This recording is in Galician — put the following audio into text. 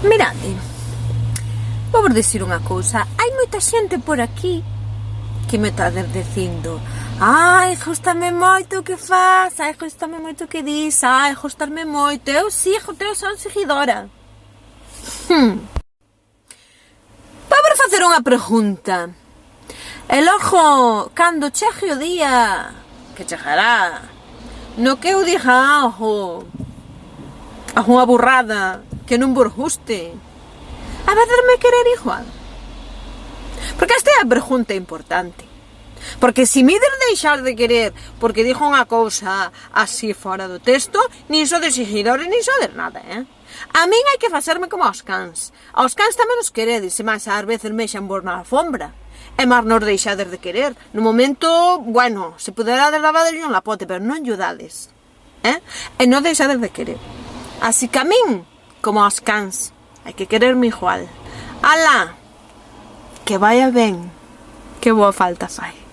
Mirade, vou vos dicir unha cousa. Hai moita xente por aquí que me está dicindo: ai, gústame moito o que faz, ai, gústame moito o que dis, ai, gústame moito, eu sigo, eu son seguidora. Vou facer unha pregunta. E logo, cando chegue o día, que chegará, no que eu diga algo, unha burrada que non vos guste, a valerme querer igual? Porque esta é a pregunta importante. Porque se me deixar de querer porque dixo unha cousa así fora do texto, nin so de seguidores, nin so de nada, A min hai que facerme como aos cans. Aos cans tamén os queredes, e máis ás veces mexan vos na alfombra. E máis nos deixades de querer. No momento, bueno, se puderades lavades un lapote, pero non ayudades. E non deixades de querer. Así que a min, como aos cans, hai que quererme igual. Alá, que vaya ben, que boa falta fai.